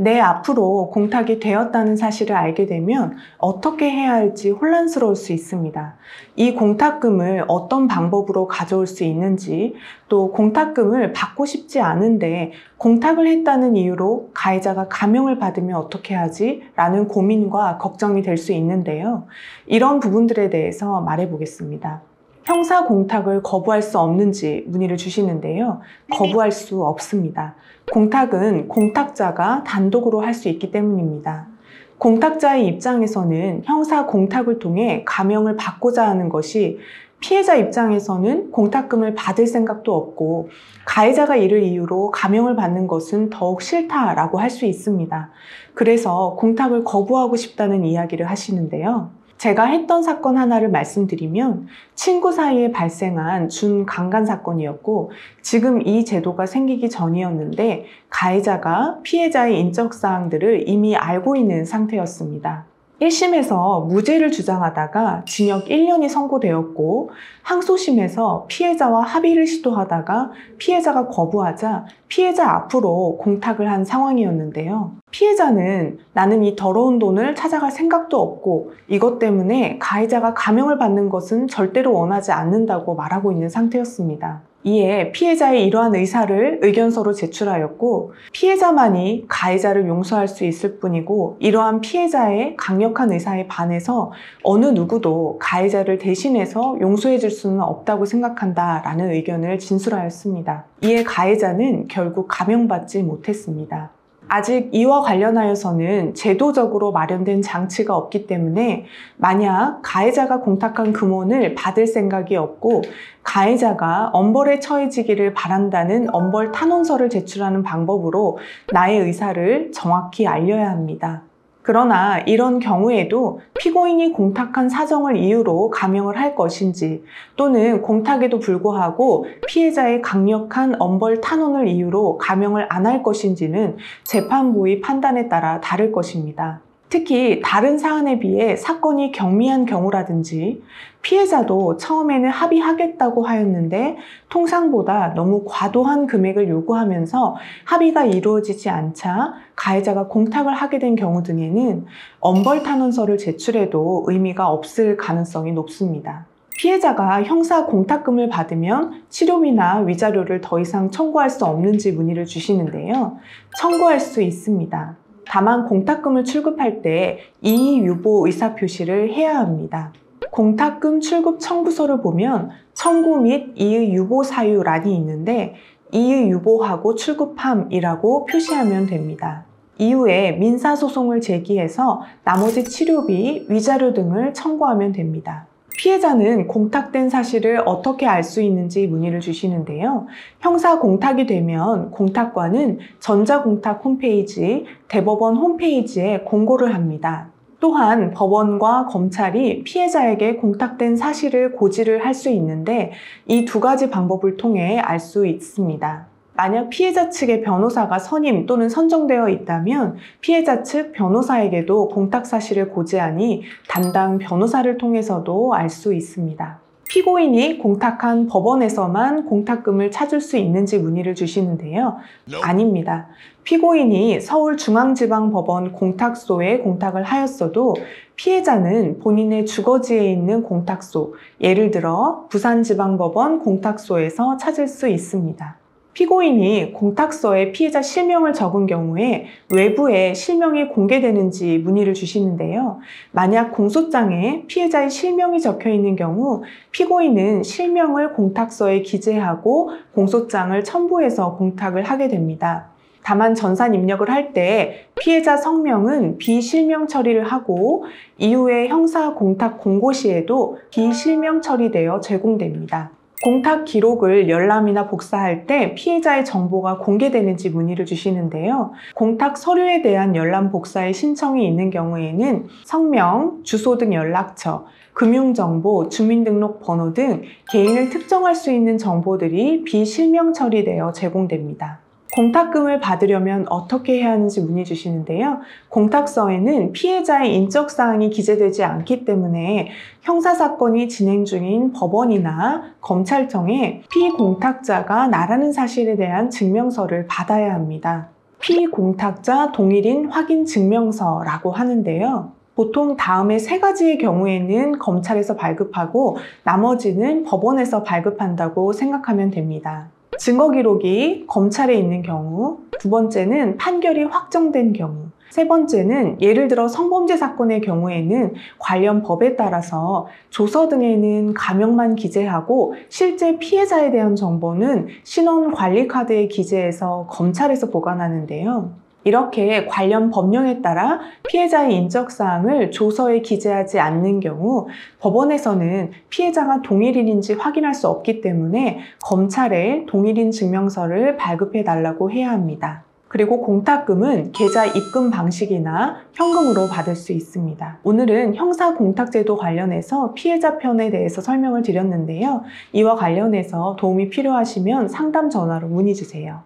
내 앞으로 공탁이 되었다는 사실을 알게 되면 어떻게 해야 할지 혼란스러울 수 있습니다. 이 공탁금을 어떤 방법으로 가져올 수 있는지, 또 공탁금을 받고 싶지 않은데 공탁을 했다는 이유로 가해자가 감형을 받으면 어떻게 하지? 라는 고민과 걱정이 될 수 있는데요. 이런 부분들에 대해서 말해보겠습니다. 형사 공탁을 거부할 수 없는지 문의를 주시는데요. 거부할 수 없습니다. 공탁은 공탁자가 단독으로 할 수 있기 때문입니다. 공탁자의 입장에서는 형사 공탁을 통해 감형을 받고자 하는 것이 피해자 입장에서는 공탁금을 받을 생각도 없고 가해자가 이를 이유로 감형을 받는 것은 더욱 싫다라고 할 수 있습니다. 그래서 공탁을 거부하고 싶다는 이야기를 하시는데요. 제가 했던 사건 하나를 말씀드리면 친구 사이에 발생한 준강간 사건이었고 지금 이 제도가 생기기 전이었는데 가해자가 피해자의 인적사항들을 이미 알고 있는 상태였습니다. 1심에서 무죄를 주장하다가 징역 1년이 선고되었고 항소심에서 피해자와 합의를 시도하다가 피해자가 거부하자 피해자 앞으로 공탁을 한 상황이었는데요. 피해자는 나는 이 더러운 돈을 찾아갈 생각도 없고 이것 때문에 가해자가 감형을 받는 것은 절대로 원하지 않는다고 말하고 있는 상태였습니다. 이에 피해자의 이러한 의사를 의견서로 제출하였고 피해자만이 가해자를 용서할 수 있을 뿐이고 이러한 피해자의 강력한 의사에 반해서 어느 누구도 가해자를 대신해서 용서해 줄 수는 없다고 생각한다라는 의견을 진술하였습니다. 이에 가해자는 결국 감형받지 못했습니다. 아직 이와 관련하여서는 제도적으로 마련된 장치가 없기 때문에 만약 가해자가 공탁한 금원을 받을 생각이 없고 가해자가 엄벌에 처해지기를 바란다는 엄벌 탄원서를 제출하는 방법으로 나의 의사를 정확히 알려야 합니다. 그러나 이런 경우에도 피고인이 공탁한 사정을 이유로 감형을 할 것인지 또는 공탁에도 불구하고 피해자의 강력한 엄벌 탄원을 이유로 감형을 안 할 것인지는 재판부의 판단에 따라 다를 것입니다. 특히 다른 사안에 비해 사건이 경미한 경우라든지 피해자도 처음에는 합의하겠다고 하였는데 통상보다 너무 과도한 금액을 요구하면서 합의가 이루어지지 않자 가해자가 공탁을 하게 된 경우 등에는 엄벌탄원서를 제출해도 의미가 없을 가능성이 높습니다. 피해자가 형사 공탁금을 받으면 치료비나 위자료를 더 이상 청구할 수 없는지 문의를 주시는데요. 청구할 수 있습니다. 다만 공탁금을 출급할 때 이의유보 의사표시를 해야 합니다. 공탁금 출급 청구서를 보면 청구 및 이의유보 사유란이 있는데 이의유보하고 출급함이라고 표시하면 됩니다. 이후에 민사소송을 제기해서 나머지 치료비, 위자료 등을 청구하면 됩니다. 피해자는 공탁된 사실을 어떻게 알 수 있는지 문의를 주시는데요. 형사 공탁이 되면 공탁관은 전자공탁 홈페이지, 대법원 홈페이지에 공고를 합니다. 또한 법원과 검찰이 피해자에게 공탁된 사실을 고지를 할 수 있는데 이 두 가지 방법을 통해 알 수 있습니다. 만약 피해자 측의 변호사가 선임 또는 선정되어 있다면 피해자 측 변호사에게도 공탁 사실을 고지하니 담당 변호사를 통해서도 알 수 있습니다. 피고인이 공탁한 법원에서만 공탁금을 찾을 수 있는지 문의를 주시는데요. 아닙니다. 피고인이 서울중앙지방법원 공탁소에 공탁을 하였어도 피해자는 본인의 주거지에 있는 공탁소, 예를 들어 부산지방법원 공탁소에서 찾을 수 있습니다. 피고인이 공탁서에 피해자 실명을 적은 경우에 외부에 실명이 공개되는지 문의를 주시는데요. 만약 공소장에 피해자의 실명이 적혀 있는 경우 피고인은 실명을 공탁서에 기재하고 공소장을 첨부해서 공탁을 하게 됩니다. 다만 전산 입력을 할 때 피해자 성명은 비실명 처리를 하고 이후에 형사 공탁 공고 시에도 비실명 처리되어 제공됩니다. 공탁 기록을 열람이나 복사할 때 피해자의 정보가 공개되는지 문의를 주시는데요. 공탁 서류에 대한 열람 복사의 신청이 있는 경우에는 성명, 주소 등 연락처, 금융정보, 주민등록번호 등 개인을 특정할 수 있는 정보들이 비실명 처리되어 제공됩니다. 공탁금을 받으려면 어떻게 해야 하는지 문의 주시는데요. 공탁서에는 피해자의 인적사항이 기재되지 않기 때문에 형사사건이 진행 중인 법원이나 검찰청에 피공탁자가 나라는 사실에 대한 증명서를 받아야 합니다. 피공탁자 동일인 확인 증명서라고 하는데요. 보통 다음에 세 가지의 경우에는 검찰에서 발급하고 나머지는 법원에서 발급한다고 생각하면 됩니다. 증거 기록이 검찰에 있는 경우, 두 번째는 판결이 확정된 경우, 세 번째는 예를 들어 성범죄 사건의 경우에는 관련 법에 따라서 조서 등에는 가명만 기재하고 실제 피해자에 대한 정보는 신원관리카드에 기재해서 검찰에서 보관하는데요. 이렇게 관련 법령에 따라 피해자의 인적사항을 조서에 기재하지 않는 경우 법원에서는 피해자가 동일인인지 확인할 수 없기 때문에 검찰에 동일인 증명서를 발급해 달라고 해야 합니다. 그리고 공탁금은 계좌 입금 방식이나 현금으로 받을 수 있습니다. 오늘은 형사공탁제도 관련해서 피해자 편에 대해서 설명을 드렸는데요. 이와 관련해서 도움이 필요하시면 상담 전화로 문의 주세요.